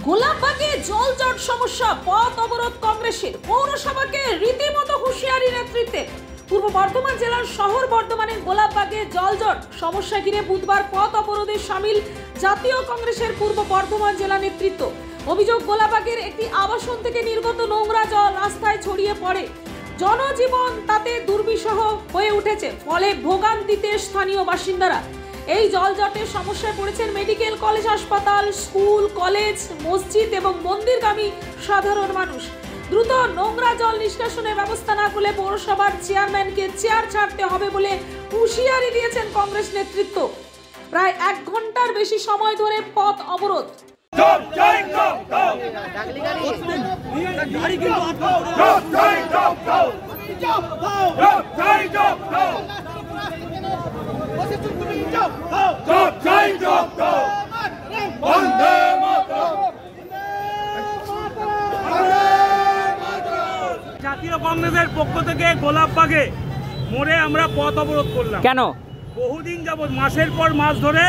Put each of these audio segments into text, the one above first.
গোলাপবাগে জলজট সমস্যা, পথ অবরোধ কংগ্রেসের। পৌরসভাকে রীতিমতো হুঁশিয়ারি নেতৃত্বে। পূর্ব বর্ধমান জেলার শহর বর্ধমানের গোলাপবাগে জলজট সমস্যা ঘিরে বুধবার পথ অবরোধে সামিল জাতীয় কংগ্রেসের পূর্ব বর্ধমান জেলা নেতৃত্ব। অভিযোগ, গোলাপবাগের একটি আবাসন থেকে নির্গত নোংরা জল রাস্তায় ছড়িয়ে পড়ে। জনজীবন তাতে দুর্বিষহ হয়ে উঠেছে, ফলে ভোগান্তিতে স্থানীয় বাসিন্দারা। এই জলজটের সমস্যায় পড়েছেন মেডিকেল কলেজ, হাসপাতাল, স্কুল, কলেজ, মসজিদ এবং মন্দিরগামী সাধারণ মানুষ। দ্রুত নোংরা জল নিষ্কাশনের ব্যবস্থা না করলে পৌরসভার চেয়ারম্যানকে চেয়ার ছাড়তে হবে বলে হুঁশিয়ারি দিয়েছেন কংগ্রেস নেতৃত্ব। প্রায় 1 ঘন্টার বেশি সময় ধরে পথ অবরোধ। জাতীয় কংগ্রেসের পক্ষ থেকে গোলাপবাগে মোড়ে আমরা পথ অবরোধ করলাম। কেন? বহুদিন যাবৎ, মাসের পর মাস ধরে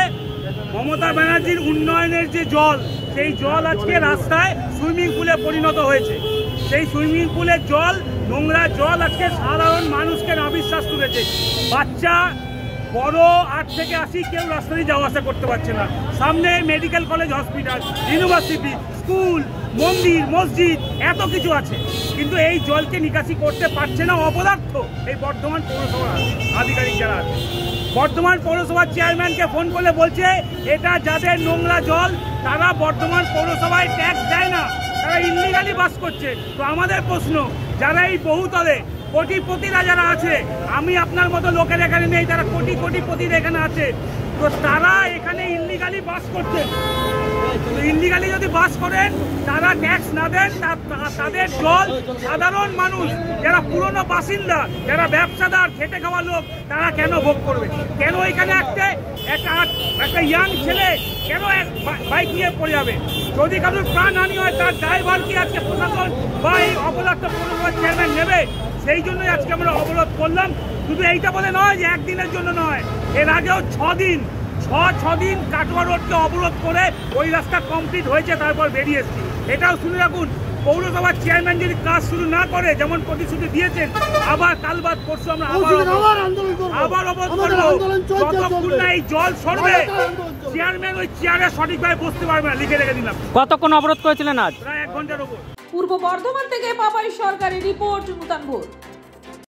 মমতা ব্যানার্জির উন্নয়নের যে জল, সেই জল আজকে রাস্তায় সুইমিং পুলে পরিণত হয়েছে। সেই সুইমিং পুলের জল, নোংরা জল আজকে সাধারণ মানুষকে নাবিশ্বাস তুলেছে। বাচ্চা, বড়, 8 থেকে 80 কেউ রাস্তা দিয়ে যাওয়া আসা করতে পারছে না। সামনে medical college, hospital, university, school, মন্দির, মসজিদ, এত কিছু আছে, কিন্তু এই জলকে নিকাশি করতে পারছে না অপদার্থ এই বর্ধমান পৌরসভার আধিকারিক যারা আছে। বর্ধমান পৌরসভার চেয়ারম্যানকে ফোন করলে বলছে এটা যাদের নোংরা জল তারা বর্ধমান পৌরসভায় ট্যাক্স দেয় না, তারা ইল্লিগালি বাস করছে। তো আমাদের প্রশ্ন, যারা এই বহুতলে কোটিপতিরা যারা আছে, আমি আপনার মতো লোকের এখানে নেই, তারা কোটিপতিরা এখানে আছে, তো তারা এখানে ইল্লিগালি বাস করছেন। ইল্লিগালি যদি বাস করেন, তারা ট্যাক্স না দেন, তাদের জল সাধারণ মানুষ যারা পুরনো বাসিন্দা, যারা ব্যবসাদার, খেটে খাওয়া লোক, তারা কেন ভোগ করবে? কেন এখানে একটা ইয়াং ছেলে কেন বাইক নিয়ে পড়ে যাবে? যদি কারোর প্রাণহানি হয়, তার ড্রাইভার কি আজকে প্রশাসন বা এই অপদার্থ পৌরসভার চেয়ারম্যান নেবে? সেই জন্যই আজকে আমরা অবরোধ করলাম। শুধু এইটা বলে নয় যে একদিনের জন্য নয়, এর আগেও 6 দিন কাটোয়া রোডকে অবরোধ করে ওই রাস্তা কমপ্লিট হয়েছে, তারপর বেরিয়ে এসেছি। এটাও শুনে রাখুন, পৌরসভার চেয়ারম্যান যদি কাজ শুরু না করে, যেমন প্রতিশ্রুতি দিয়েছেন, আবার কাল বাদ পরশু আমরা আবার অবরোধ করবো। যতক্ষণ না এই জল সরবে, চেয়ারম্যান ওই চেয়ারে সঠিকভাবে বসতে পারবে না। লিখে রেখে দিলাম। কতক্ষণ অবরোধ করেছিলেন আজ? প্রায় 1 ঘন্টার উপর। পূর্ব বর্ধমান থেকে পাপাই সরকারি রিপোর্ট, নূতন ভোর।